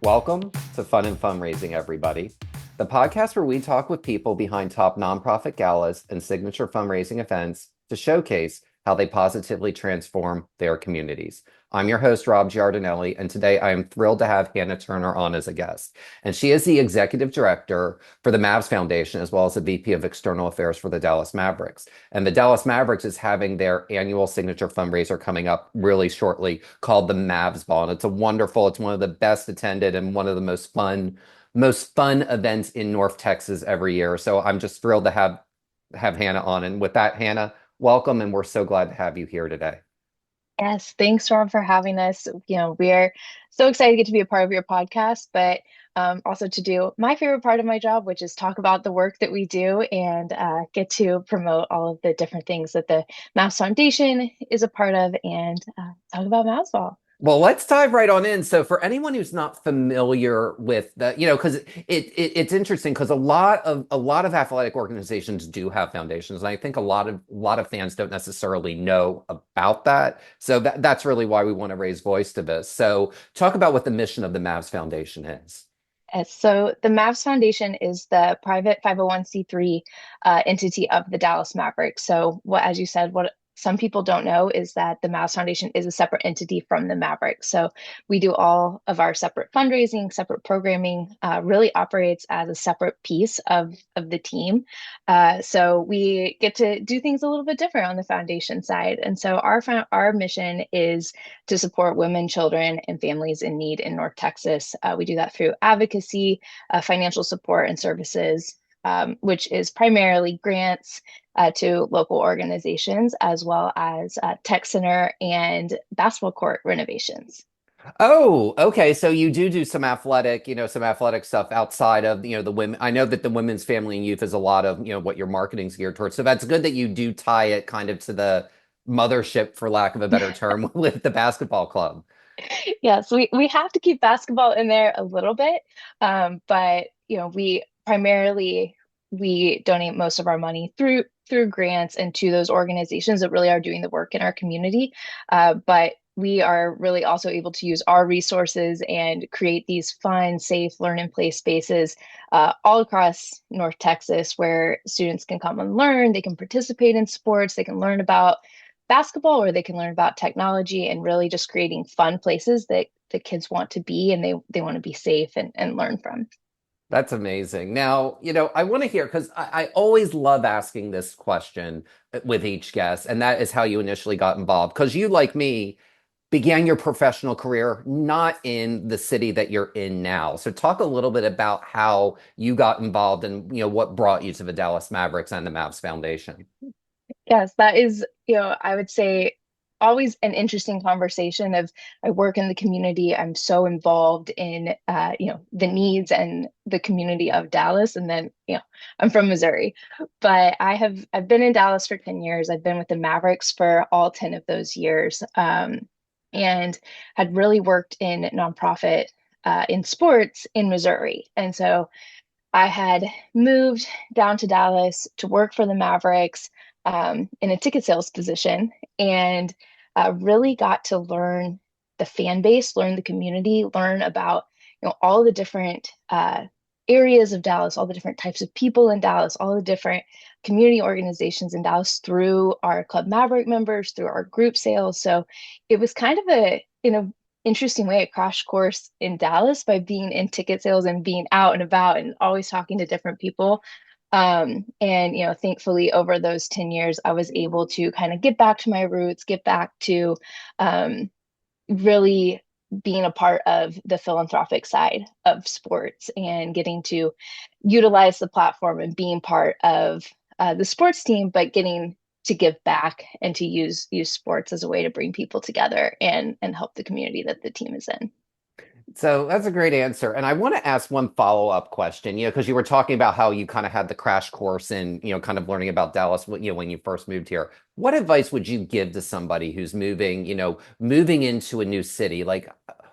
Welcome to Fun and Fundraising, everybody. The podcast where we talk with people behind top nonprofit galas and signature fundraising events to showcase how they positively transform their communities. I'm your host, Rob Giardinelli, and today I am thrilled to have Hannah Turner on as a guest. And she is the executive director for the Mavs Foundation, as well as the VP of External Affairs for the Dallas Mavericks. And the Dallas Mavericks is having their annual signature fundraiser coming up really shortly called the Mavs Ball. And it's it's one of the best attended and one of the most fun events in North Texas every year. So I'm just thrilled to have Hannah on. And with that, Hannah, welcome, and we're so glad to have you here today. Yes, thanks, Rob, for having us. We are so excited to get to be a part of your podcast, but also to do my favorite part of my job, which is talk about the work that we do and get to promote all of the different things that the Mouse Foundation is a part of and talk about Mouse Ball. Well, let's dive right on in. So, for anyone who's not familiar with because it's interesting because a lot of athletic organizations do have foundations, and I think a lot of fans don't necessarily know about that. So that's really why we want to raise voice to this. So, talk about what the mission of the Mavs Foundation is. Yes, so the Mavs Foundation is the private 501c3 entity of the Dallas Mavericks. So, as you said, what some people don't know is that the Mavs Foundation is a separate entity from the Mavericks. So, we do all of our separate fundraising, separate programming, really operates as a separate piece of the team. So, we get to do things a little bit different on the foundation side. And so, our mission is to support women, children, and families in need in North Texas. We do that through advocacy, financial support, and services, which is primarily grants to local organizations, as well as tech center and basketball court renovations. Oh, okay. So you do some athletic stuff outside of, the women. I know that the women's family and youth is a lot of, what your marketing's geared towards. So that's good that you do tie it kind of to the mothership, for lack of a better term, with the basketball club. Yes, we have to keep basketball in there a little bit, but we primarily we donate most of our money through grants and to those organizations that really are doing the work in our community. But we are really also able to use our resources and create these fun, safe, learn and play spaces all across North Texas where students can come and learn. They can participate in sports. They can learn about basketball or they can learn about technology and really just creating fun places that the kids want to be and they want to be safe and learn from. That's amazing. Now, I want to hear because I always love asking this question with each guest, and that is how you initially got involved. Because you, like me, began your professional career not in the city that you're in now. So talk a little bit about how you got involved and what brought you to the Dallas Mavericks and the Mavs Foundation. Yes, that is, I would say always an interesting conversation of I work in the community. I'm so involved in the needs and the community of Dallas. And then, I'm from Missouri. But I've been in Dallas for 10 years. I've been with the Mavericks for all 10 of those years. And had really worked in nonprofit in sports in Missouri. And so I had moved down to Dallas to work for the Mavericks in a ticket sales position and really got to learn the fan base, learn the community, learn about all the different areas of Dallas, all the different types of people in Dallas, all the different community organizations in Dallas through our Club Maverick members, through our group sales. So it was kind of in a interesting way, a crash course in Dallas by being in ticket sales and being out and about and always talking to different people. And thankfully over those 10 years, I was able to kind of get back to my roots, get back to really being a part of the philanthropic side of sports and getting to utilize the platform and being part of the sports team, but getting to give back and to use sports as a way to bring people together and help the community that the team is in. So that's a great answer. And I want to ask one follow-up question, because you were talking about how you kind of had the crash course in, kind of learning about Dallas, when you first moved here. What advice would you give to somebody who's moving into a new city? Like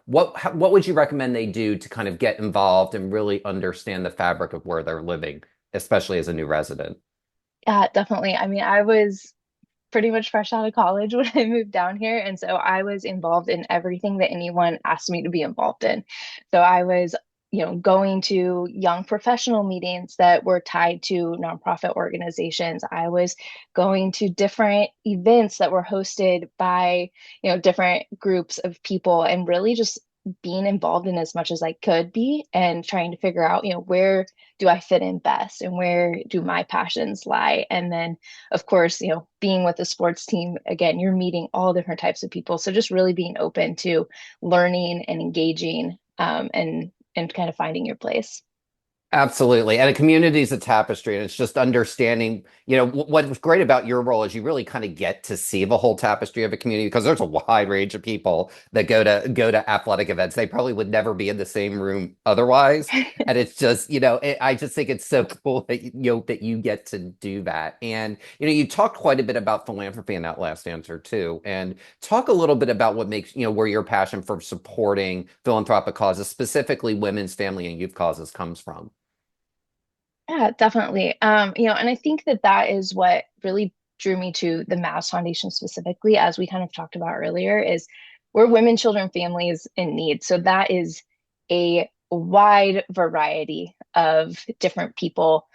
what would you recommend they do to kind of get involved and really understand the fabric of where they're living, especially as a new resident? Yeah, definitely. I mean, I was pretty much fresh out of college when I moved down here. And so I was involved in everything that anyone asked me to be involved in. So I was, going to young professional meetings that were tied to nonprofit organizations. I was going to different events that were hosted by, different groups of people and really just being involved in as much as I could be and trying to figure out, where do I fit in best and where do my passions lie? And then, of course, being with a sports team, again, you're meeting all different types of people. So just really being open to learning and engaging and kind of finding your place. Absolutely. And a community is a tapestry, and it's just understanding, what's great about your role is you really kind of get to see the whole tapestry of a community because there's a wide range of people that go to athletic events. They probably would never be in the same room otherwise. And it's just, I just think it's so cool that that you get to do that. And you talked quite a bit about philanthropy in that last answer too. And talk a little bit about what makes, where your passion for supporting philanthropic causes, specifically women's, family, and youth causes comes from. Yeah, definitely. And I think that that is what really drew me to the Mavs Foundation specifically, as we kind of talked about earlier, is we're women, children, families in need. So that is a wide variety of different people,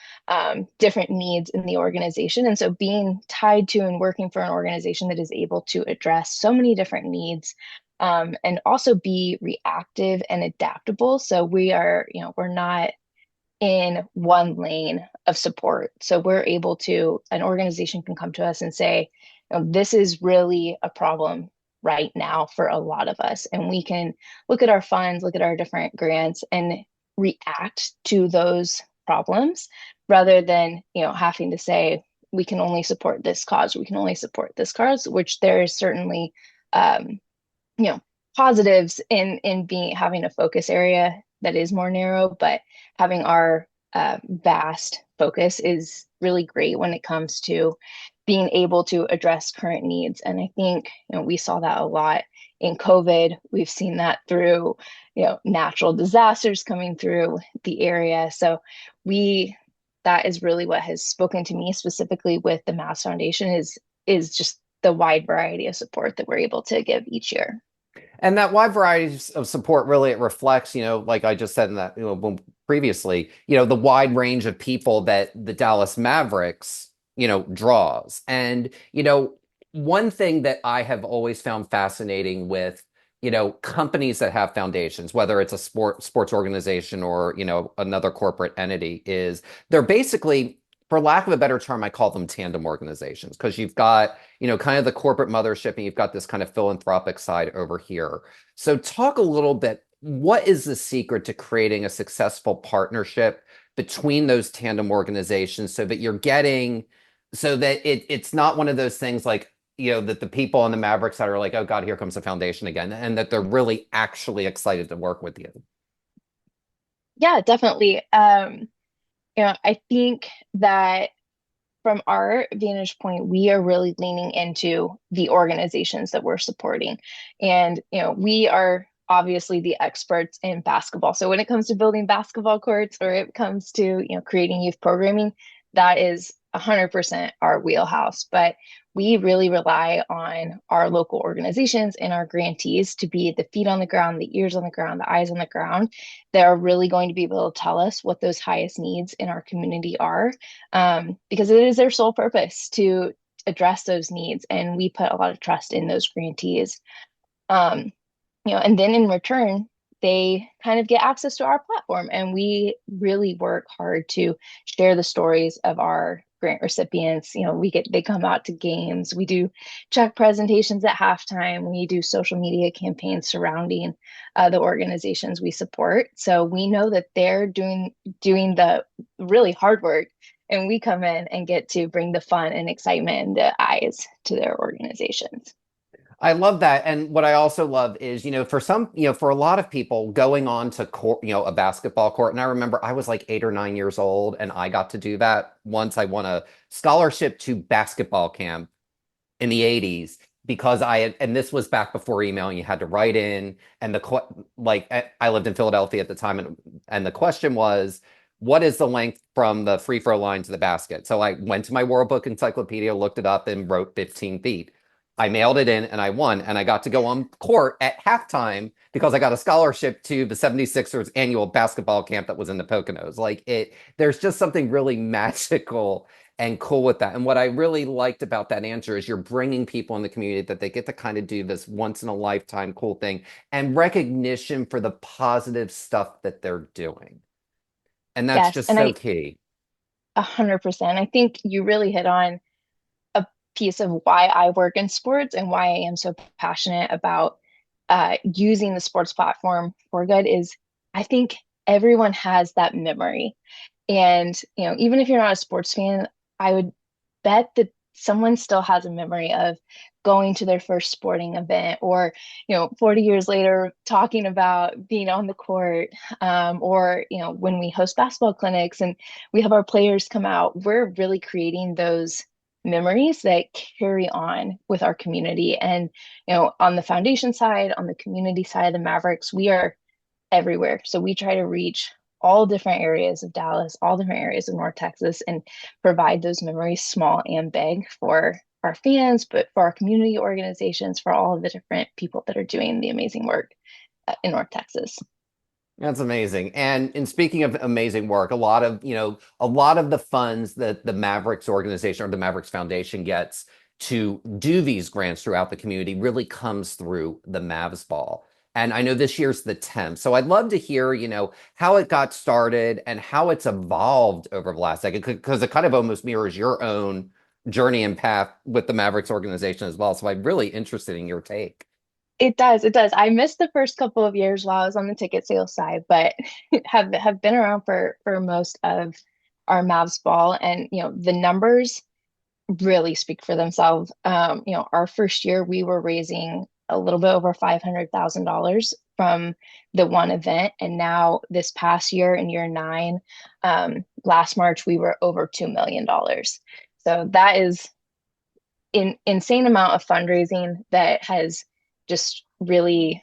different needs in the organization. And so being tied to and working for an organization that is able to address so many different needs, and also be reactive and adaptable. So we are, we're not in one lane of support. So we're able to, an organization can come to us and say, this is really a problem right now for a lot of us. And we can look at our funds, look at our different grants, and react to those problems rather than, having to say, we can only support this cause, we can only support this cause, which there is certainly, um, you know, positives in being having a focus area that is more narrow, but having our vast focus is really great when it comes to being able to address current needs. And I think, we saw that a lot in COVID. We've seen that through, natural disasters coming through the area. So we that is really what has spoken to me specifically with the Mass Foundation is just the wide variety of support that we're able to give each year. And that wide variety of support really it reflects, like I just said in that, previously, the wide range of people that the Dallas Mavericks, draws. And, one thing that I have always found fascinating with, companies that have foundations, whether it's a sports organization or, another corporate entity, is they're basically, for lack of a better term, I call them tandem organizations because you've got, kind of the corporate mothership and you've got this kind of philanthropic side over here. So talk a little bit, what is the secret to creating a successful partnership between those tandem organizations so that you're getting, so that it's not one of those things like, that the people on the Mavericks that are like, oh God, here comes the foundation again, and that they're really actually excited to work with you. Yeah, definitely. I think that from our vantage point, we are really leaning into the organizations that we're supporting. And, we are obviously the experts in basketball. So when it comes to building basketball courts or it comes to, creating youth programming, that is 100% our wheelhouse. But we really rely on our local organizations and our grantees to be the feet on the ground, the ears on the ground, the eyes on the ground. They're really going to be able to tell us what those highest needs in our community are, because it is their sole purpose to address those needs. And we put a lot of trust in those grantees. Um, and then in return, they kind of get access to our platform. And we really work hard to share the stories of our grant recipients. They come out to games. We do check presentations at halftime. We do social media campaigns surrounding the organizations we support. So we know that they're doing the really hard work, and we come in and get to bring the fun and excitement and the eyes to their organizations. I love that. And what I also love is, for some, for a lot of people going on to court, a basketball court. And I remember I was like 8 or 9 years old and I got to do that once. I won a scholarship to basketball camp in the 80s because and this was back before email and you had to write in. And like, I lived in Philadelphia at the time. And the question was, what is the length from the free throw line to the basket? So I went to my World Book Encyclopedia, looked it up, and wrote 15 feet. I mailed it in and I won, and I got to go on court at halftime because I got a scholarship to the 76ers annual basketball camp that was in the Poconos. Like it, there's just something really magical and cool with that. And what I really liked about that answer is you're bringing people in the community that they get to kind of do this once in a lifetime cool thing and recognition for the positive stuff that they're doing. And that's Yes, just and so I key. 100%. I think you really hit on a piece of why I work in sports and why I am so passionate about using the sports platform for good is I think everyone has that memory. And, even if you're not a sports fan, I would bet that someone still has a memory of going to their first sporting event or, 40 years later talking about being on the court, or, when we host basketball clinics and we have our players come out, we're really creating those memories that carry on with our community. And, on the foundation side, on the community side of the Mavericks, we are everywhere. So we try to reach all different areas of Dallas, all different areas of North Texas, and provide those memories, small and big, for our fans, but for our community organizations, for all of the different people that are doing the amazing work in North Texas. That's amazing. And in speaking of amazing work, a lot of the funds that the Mavericks organization or the Mavericks Foundation gets to do these grants throughout the community really comes through the Mavs ball. And I know this year's the 10th. So I'd love to hear, how it got started and how it's evolved over the last decade, because it kind of almost mirrors your own journey and path with the Mavericks organization as well. So I'm really interested in your take. It does. It does. I missed the first couple of years while I was on the ticket sales side, but have been around for most of our Mavs ball, and the numbers really speak for themselves. Our first year we were raising a little bit over $500,000 from the one event, and now this past year in year nine, last March we were over $2 million. So that is an insane amount of fundraising that has just really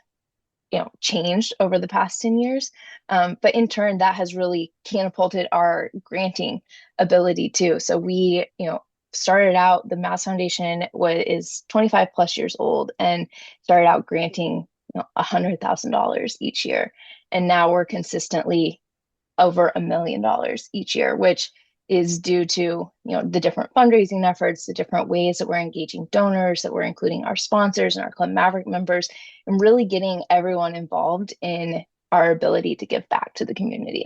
changed over the past 10 years. But in turn, that has really catapulted our granting ability too. So we, started out, the Mass Foundation is 25 plus years old and started out granting $100,000 each year. And now we're consistently over $1 million each year, which is due to the different fundraising efforts, the different ways that we're engaging donors, that we're including our sponsors and our Club Maverick members, and really getting everyone involved in our ability to give back to the community.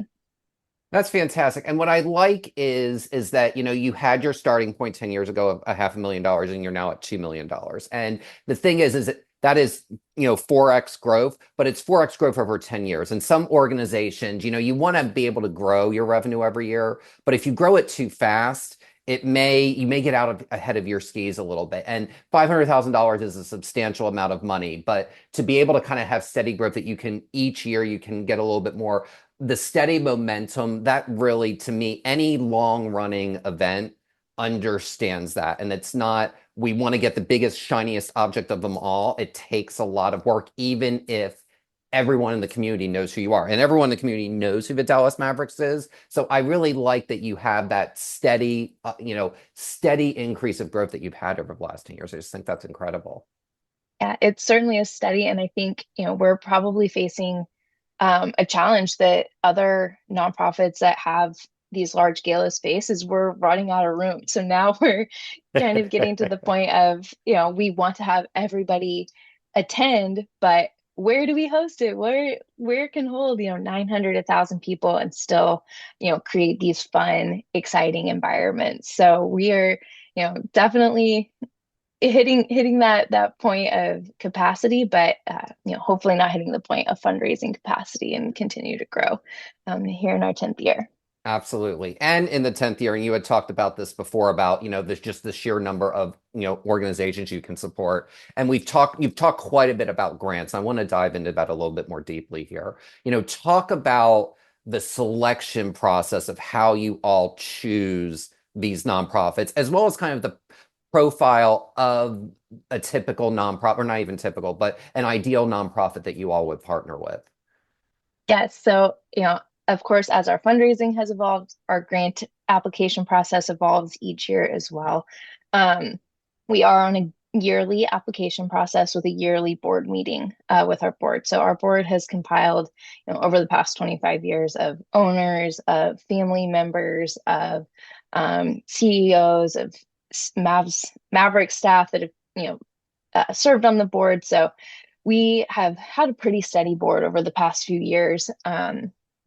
That's fantastic. And what I like is that, you had your starting point 10 years ago of a $500,000 and you're now at $2 million. And the thing is that is, 4x growth, but it's 4x growth over 10 years. And some organizations, you want to be able to grow your revenue every year, but if you grow it too fast, you may get ahead of your skis a little bit. And $500,000 is a substantial amount of money, but to be able to kind of have steady growth that each year you can get a little bit more, the steady momentum, that really, to me, any long running event understands that. And it's not, we want to get the biggest, shiniest object of them all. It takes a lot of work, even if everyone in the community knows who you are. And everyone in the community knows who the Dallas Mavericks is. So I really like that you have that steady increase of growth that you've had over the last 10 years. I just think that's incredible. Yeah, it's certainly a study, and I think we're probably facing a challenge that other nonprofits that have these large galas face is we're running out of room. So now we're kind of getting to the point of, we want to have everybody attend, but where do we host it? Where can hold, 900, 1,000 people and still, create these fun, exciting environments. So we are, definitely hitting that point of capacity, but hopefully not hitting the point of fundraising capacity and continue to grow here in our 10th year. Absolutely. And in the 10th year, and you had talked about this before about, there's just the sheer number of, organizations you can support. And you've talked quite a bit about grants. I want to dive into that a little bit more deeply here. Talk about the selection process of how you all choose these nonprofits, as well as kind of the profile of a typical nonprofit, or not even typical, but an ideal nonprofit that you all would partner with. Yes. So, of course, as our fundraising has evolved, our grant application process evolves each year as well. Um, we are on a yearly application process with a yearly board meeting with our board. So our board has compiled, over the past 25 years of owners, of family members, of CEOs, of Maverick staff that have, served on the board. So we have had a pretty steady board over the past few years,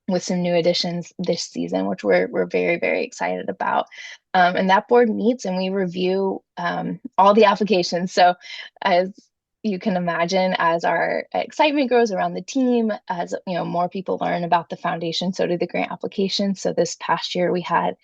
with some new additions this season, which we're very, very excited about. And that board meets and we review all the applications. So as you can imagine, as our excitement grows around the team, as more people learn about the foundation, so do the grant applications. So this past year we've had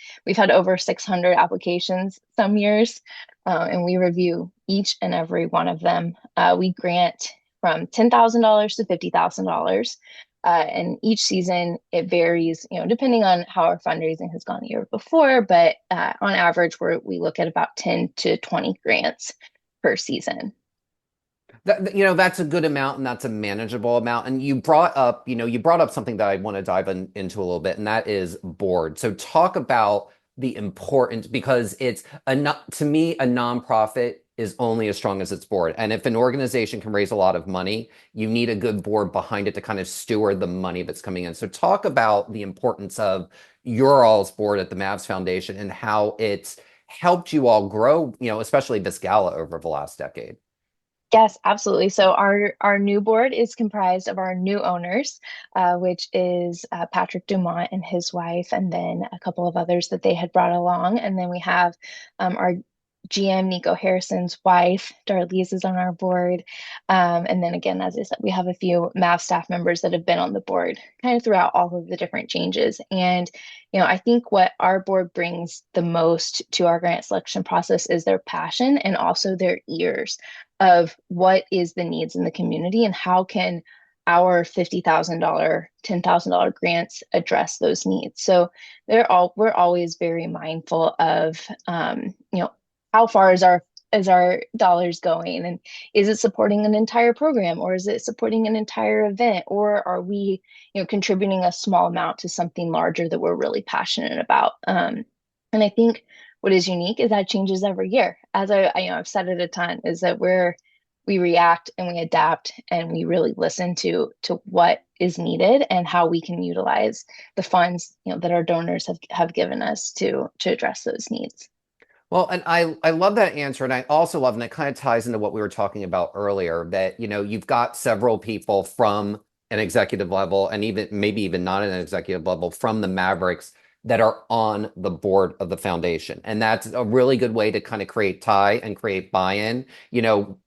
over 600 applications some years, and we review each and every one of them. We grant from $10,000 to $50,000. And each season it varies, depending on how our fundraising has gone the year before. But on average, we look at about 10 to 20 grants per season. That's a good amount and that's a manageable amount. And you brought up something that I want to dive into a little bit, and that is board. So talk about the importance, because to me, a nonprofit is only as strong as its board. And if an organization can raise a lot of money, you need a good board behind it to kind of steward the money that's coming in. So talk about the importance of your all's board at the Mavs Foundation and how it's helped you all grow, especially this gala over the last decade. Yes, absolutely. So our new board is comprised of our new owners, which is Patrick Dumont and his wife, and then a couple of others that they had brought along. And then we have our GM Nico Harrison's wife, Darlise, is on our board. And then again, as I said, we have a few MAV staff members that have been on the board kind of throughout all of the different changes. And, I think what our board brings the most to our grant selection process is their passion and also their ears of what is the needs in the community and how can our $50,000, $10,000 grants address those needs. So we're always very mindful of, how far is our dollars going, and is it supporting an entire program, or is it supporting an entire event, or are we contributing a small amount to something larger that we're really passionate about. And I think what is unique is that changes every year. As I've said it a ton, is that we react and we adapt and we really listen to what is needed and how we can utilize the funds that our donors have given us to address those needs. Well, and I love that answer. And I also love, and it kind of ties into what we were talking about earlier, that, you've got several people from an executive level and maybe even not an executive level from the Mavericks that are on the board of the foundation. And that's a really good way to kind of create tie and create buy-in,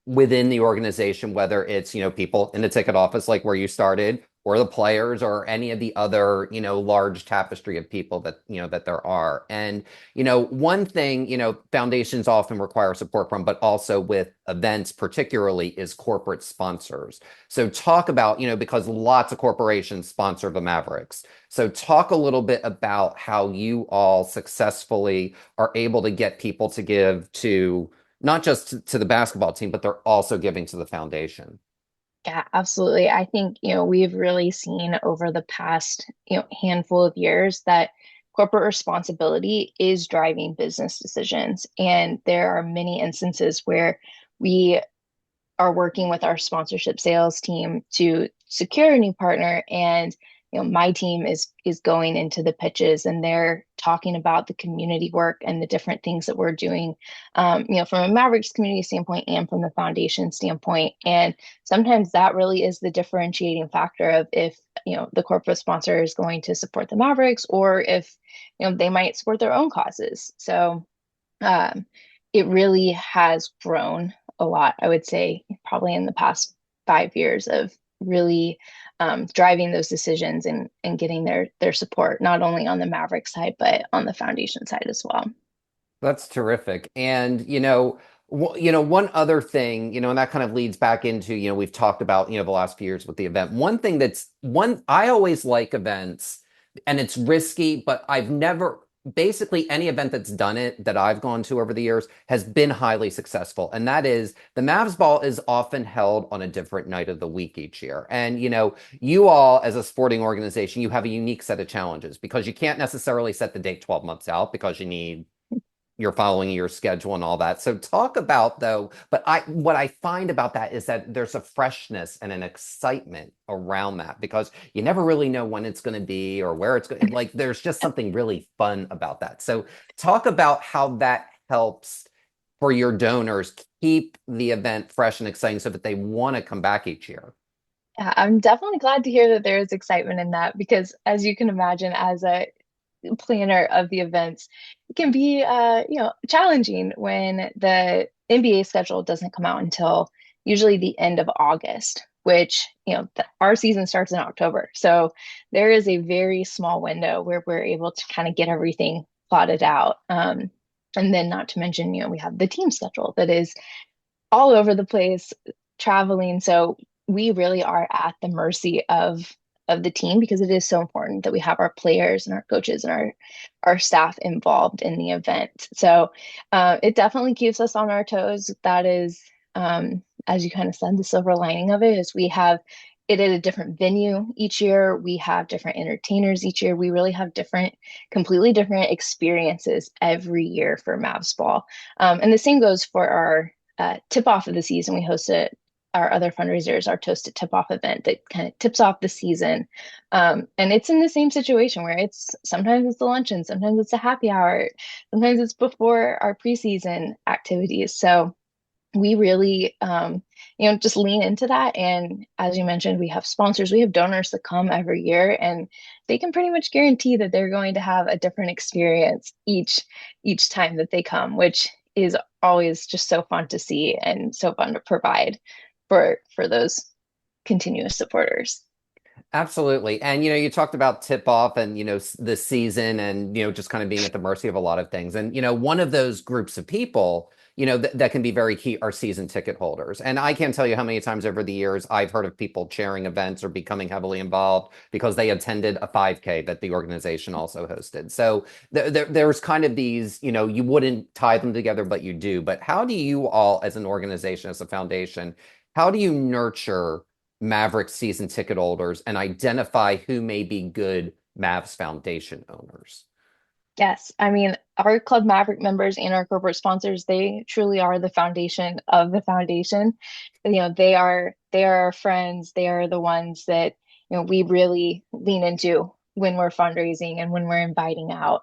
within the organization, whether it's, people in the ticket office, like where you started, or the players, or any of the other, large tapestry of people that there are. And, one thing, foundations often require support from, but also with events particularly, is corporate sponsors. So talk about, because lots of corporations sponsor the Mavericks. So talk a little bit about how you all successfully are able to get people to give to not just to the basketball team, but they're also giving to the foundation. Yeah, absolutely. I think, we've really seen over the past, handful of years that corporate responsibility is driving business decisions. And there are many instances where we are working with our sponsorship sales team to secure a new partner, and my team is going into the pitches and they're talking about the community work and the different things that we're doing, from a Mavericks community standpoint and from the foundation standpoint. And sometimes that really is the differentiating factor of if the corporate sponsor is going to support the Mavericks, or if they might support their own causes. So um, it really has grown a lot, I would say, probably in the past 5 years of really driving those decisions and getting their support, not only on the Maverick side, but on the foundation side as well. That's terrific. And, one other thing, and that kind of leads back into, we've talked about, the last few years with the event. One thing I always like events, and it's risky, but basically any event that's done it that I've gone to over the years has been highly successful. And that is the Mavs ball is often held on a different night of the week each year. And, you all as a sporting organization, you have a unique set of challenges because you can't necessarily set the date 12 months out because you need you're following your schedule and all that. So talk about though, but what I find about that is that there's a freshness and an excitement around that because you never really know when it's going to be or where it's going. Like there's just something really fun about that. So talk about how that helps for your donors keep the event fresh and exciting so that they want to come back each year. Yeah, I'm definitely glad to hear that there is excitement in that because, as you can imagine, as a planner of the events, it can be challenging when the NBA schedule doesn't come out until usually the end of August, which our season starts in October. So there is a very small window where we're able to kind of get everything plotted out. And then not to mention, we have the team schedule that is all over the place, traveling. So we really are at the mercy of the team because it is so important that we have our players and our coaches and our staff involved in the event. So it definitely keeps us on our toes. That is, as you kind of said, the silver lining of it is we have it at a different venue each year. We have different entertainers each year. We really have completely different experiences every year for Mavs ball. And the same goes for our tip off of the season. We host our other fundraisers, our Toast to Tip Off event that kind of tips off the season. And it's in the same situation where sometimes it's the luncheon, sometimes it's a happy hour, sometimes it's before our preseason activities. So we really, just lean into that. And as you mentioned, we have sponsors, we have donors that come every year, and they can pretty much guarantee that they're going to have a different experience each time that they come, which is always just so fun to see and so fun to provide for those continuous supporters. Absolutely. And you talked about tip off and the season and just kind of being at the mercy of a lot of things. And one of those groups of people, that can be very key are season ticket holders. And I can't tell you how many times over the years I've heard of people chairing events or becoming heavily involved because they attended a 5K that the organization also hosted. So there's kind of these, you wouldn't tie them together, but you do. But how do you all as an organization, as a foundation, how do you nurture Mavericks season ticket holders and identify who may be good Mavs Foundation owners? Yes, I mean, our Club Maverick members and our corporate sponsors, they truly are the foundation of the foundation. They are our friends. They are the ones that, we really lean into when we're fundraising and when we're inviting out.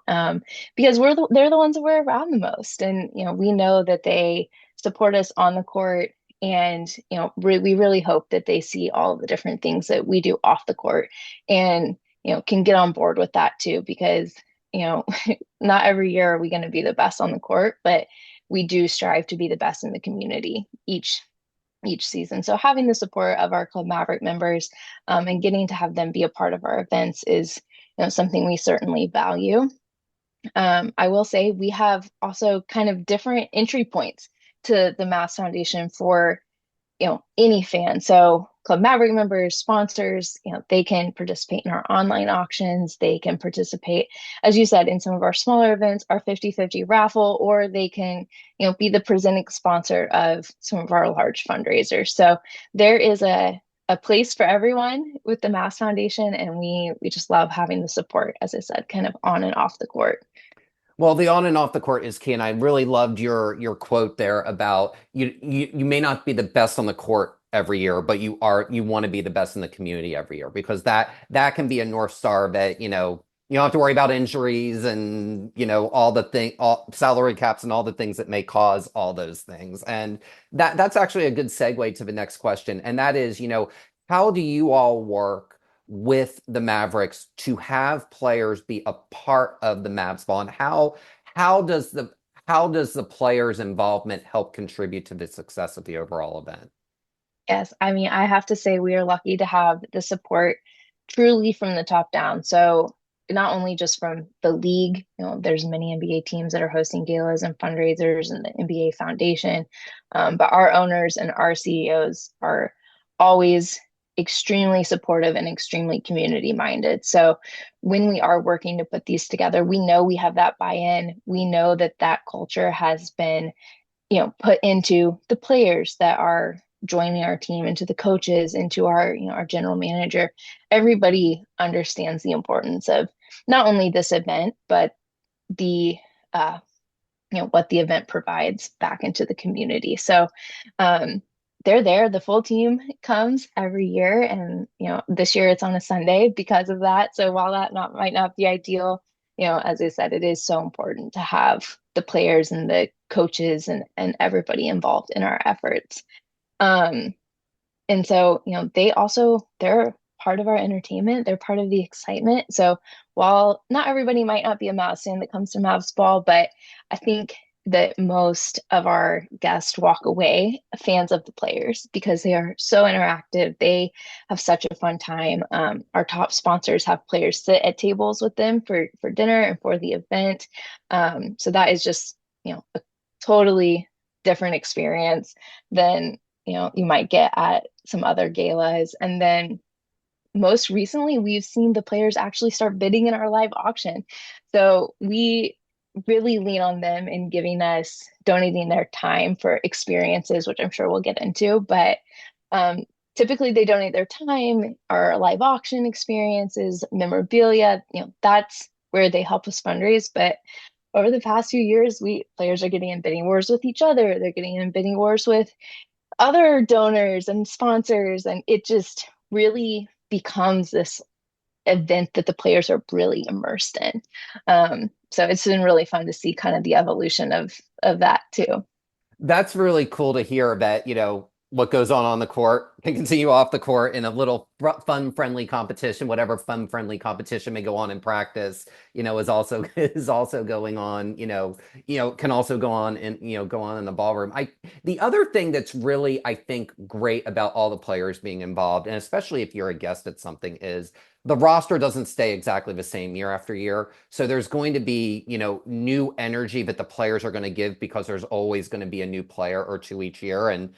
Because they're the ones that we're around the most. And, we know that they support us on the court. And, we really hope that they see all of the different things that we do off the court and, can get on board with that too, because you know, not every year are we going to be the best on the court, but we do strive to be the best in the community each season. So having the support of our Club Maverick members and getting to have them be a part of our events is, something we certainly value. I will say we have also kind of different entry points to the Mass Foundation for any fan. So Club Maverick members, sponsors, they can participate in our online auctions. They can participate, as you said, in some of our smaller events, our 50-50 raffle, or they can, be the presenting sponsor of some of our large fundraisers. So there is a place for everyone with the Mass Foundation, and we just love having the support, as I said, kind of on and off the court. Well, the on and off the court is key, and I really loved your quote there about you may not be the best on the court every year, but you want to be the best in the community every year because that can be a North Star that you don't have to worry about injuries and all salary caps and all the things that may cause all those things. And that's actually a good segue to the next question, and that is how do you all work with the Mavericks to have players be a part of the Mavs ball, and how does the players' involvement help contribute to the success of the overall event? Yes, I mean, I have to say we are lucky to have the support truly from the top down. So not only just from the league, there's many NBA teams that are hosting galas and fundraisers and the NBA Foundation, but our owners and our CEOs are always extremely supportive and extremely community minded. So when we are working to put these together, we know we have that buy-in. We know that that culture has been, put into the players that are joining our team, into the coaches, into our, our general manager. Everybody understands the importance of not only this event, but the uh, what the event provides back into the community. So um, they're there. The full team comes every year, and this year it's on a Sunday because of that. So while that not might not be ideal, as I said, it is so important to have the players and the coaches and everybody involved in our efforts. Um, and so, they're part of our entertainment. They're part of the excitement. So while not everybody might not be a Mavs fan that comes to Mavs ball, but I think that most of our guests walk away fans of the players because they are so interactive. They have such a fun time. Our top sponsors have players sit at tables with them for dinner and for the event. So that is just, a totally different experience than you might get at some other galas. And then most recently, we've seen the players actually start bidding in our live auction. So we really lean on them in giving us, donating their time for experiences, which I'm sure we'll get into. But um, typically, they donate their time, our live auction experiences, memorabilia. That's where they help us fundraise. But over the past few years, we players are getting in bidding wars with each other. They're getting in bidding wars with other donors and sponsors, and it just really becomes this event that the players are really immersed in. So it's been really fun to see kind of the evolution of that too. That's really cool to hear that, what goes on the court can continue off the court in a little fun, friendly competition, whatever fun, friendly competition may go on in practice, is also is also going on, can also go on and, go on in the ballroom. The other thing that's really, I think, great about all the players being involved, and especially if you're a guest at something, is the roster doesn't stay exactly the same year after year. So there's going to be, new energy that the players are going to give because there's always going to be a new player or two each year. And,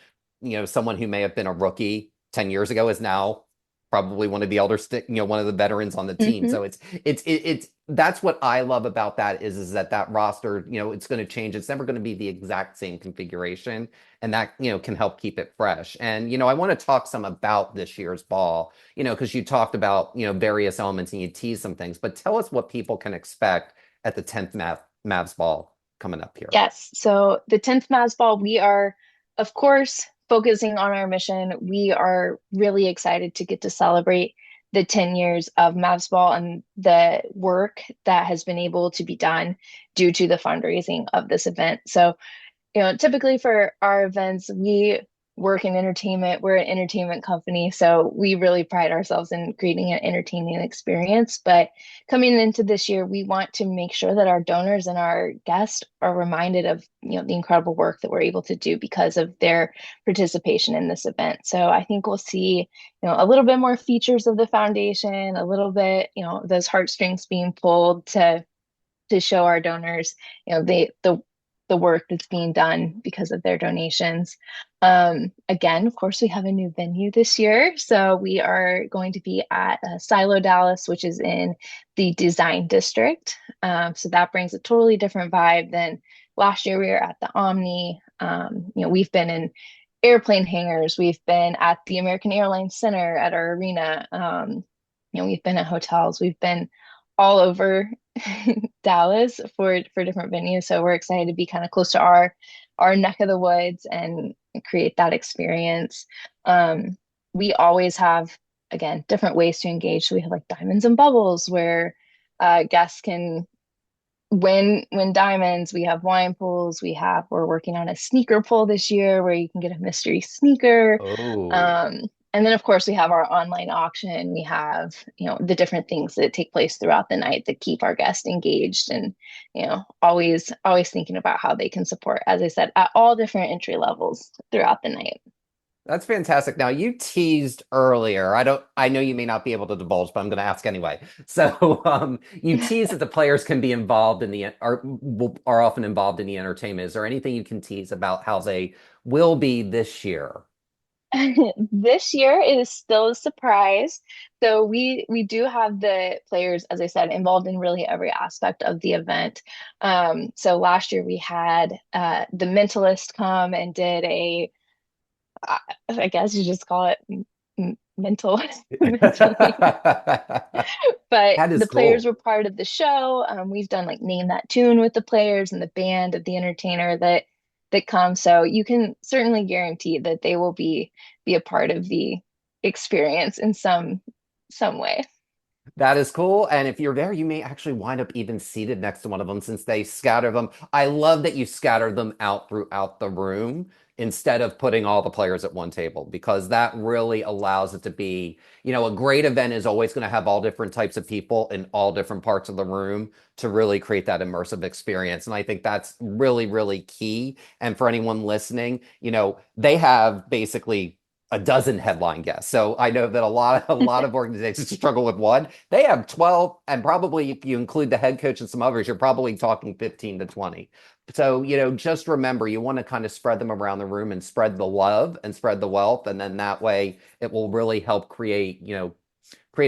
someone who may have been a rookie 10 years ago is now probably one of the one of the veterans on the team. Hmm. So it's that's what I love about that is that roster, it's going to change. It's never going to be the exact same configuration, and that, can help keep it fresh. And, I want to talk some about this year's ball, because you talked about, various elements and you teased some things, but tell us what people can expect at the 10th Mavs ball coming up here. Yes. So the 10th Mavs Ball, we are, of course, focusing on our mission. We are really excited to get to celebrate the 10 years of Mavs Ball and the work that has been able to be done due to the fundraising of this event. So typically for our events, we work in entertainment. We're an entertainment company, so we really pride ourselves in creating an entertaining experience. But coming into this year, we want to make sure that our donors and our guests are reminded of, the incredible work that we're able to do because of their participation in this event. So I think we'll see, a little bit more features of the foundation, a little bit, those heartstrings being pulled to show our donors, the work that's being done because of their donations. Again, of course, we have a new venue this year, so we are going to be at Silo Dallas, which is in the Design District. So that brings a totally different vibe than last year. We were at the Omni. We've been in airplane hangars. We've been at the American Airlines Center at our arena. We've been at hotels. We've been all over Dallas for different venues. So we're excited to be kind of close to our neck of the woods and create that experience. We always have, again, different ways to engage. So we have like diamonds and bubbles where guests can win diamonds. We have wine pools. We're working on a sneaker pull this year where you can get a mystery sneaker. Oh. Um, and then of course we have our online auction. We have, the different things that take place throughout the night that keep our guests engaged and, always thinking about how they can support, as I said, at all different entry levels throughout the night. That's fantastic. Now, you teased earlier. I know you may not be able to divulge, but I'm going to ask anyway. So, you teased that the players can be involved in are often involved in the entertainment. Is there anything you can tease about how they will be this year? This year it is still a surprise. So we do have the players, as I said, involved in really every aspect of the event. So last year we had the mentalist come and did I I guess you just call it mental mentally. But That is the players cool. were part of the show. We've done like name that tune with the players and the band of the entertainer that comes. So you can certainly guarantee that they will be a part of the experience in some way. That is cool. And if you're there, you may actually wind up even seated next to one of them since they scatter them. I love that you scatter them out throughout the room instead of putting all the players at one table because that really allows it to be, a great event is always going to have all different types of people in all different parts of the room to really create that immersive experience. And I think that's really, really key. And for anyone listening, they have basically a dozen headline guests. So I know that a lot of organizations struggle with one. They have 12, and probably if you include the head coach and some others, you're probably talking 15 to 20. So, just remember you want to kind of spread them around the room and spread the love and spread the wealth. And then that way it will really help create a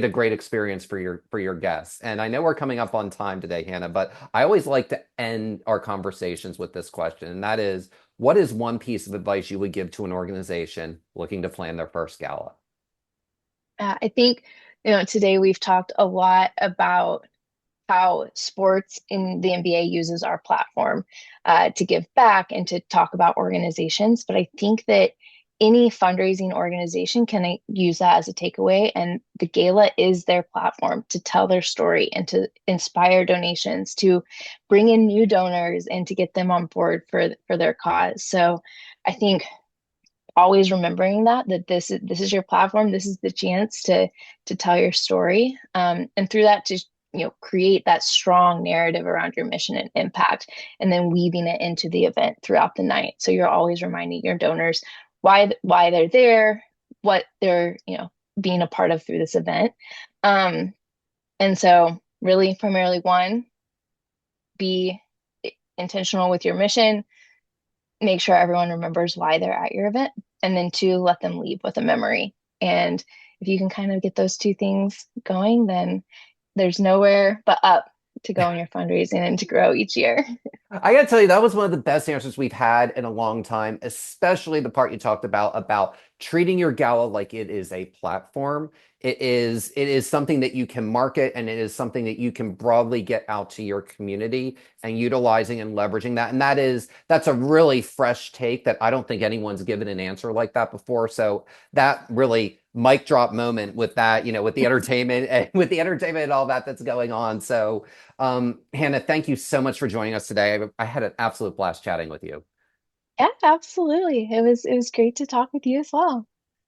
great experience for your guests. And I know we're coming up on time today, Hannah, but I always like to end our conversations with this question, and that is, what is one piece of advice you would give to an organization looking to plan their first gala? I think, today we've talked a lot about how sports in the NBA uses our platform to give back and to talk about organizations. But I think that any fundraising organization can use that as a takeaway. And the gala is their platform to tell their story and to inspire donations, to bring in new donors and to get them on board for their cause. So I think always remembering that this is your platform, this is the chance to tell your story, and through that to create that strong narrative around your mission and impact, and then weaving it into the event throughout the night. So you're always reminding your donors why they're there, what they're being a part of through this event. And so really primarily one, be intentional with your mission, make sure everyone remembers why they're at your event, and then two, let them leave with a memory. And if you can kind of get those two things going, then there's nowhere but up to go in your fundraising and to grow each year. I gotta tell you, that was one of the best answers we've had in a long time, especially the part you talked about treating your gala like it is a platform. It is something that you can market and it is something that you can broadly get out to your community and utilizing and leveraging that. And that's a really fresh take that I don't think anyone's given an answer like that before. So that really mic drop moment with that, with the entertainment and with the entertainment and all that's going on. So Hannah, thank you so much for joining us today. I had an absolute blast chatting with you. Yeah, absolutely. It was great to talk with you as well.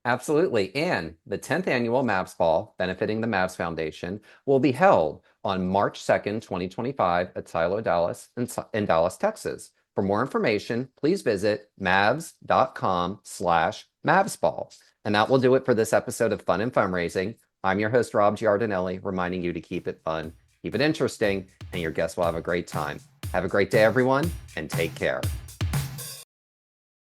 Absolutely. And the 10th annual Mavs Ball, benefiting the Mavs Foundation, will be held on March 2nd, 2025 at Silo Dallas in Dallas, Texas. For more information, please visit mavs.com/mavsball. And that will do it for this episode of Fun and Fundraising. I'm your host, Rob Giardinelli, reminding you to keep it fun, keep it interesting, and your guests will have a great time. Have a great day, everyone, and take care.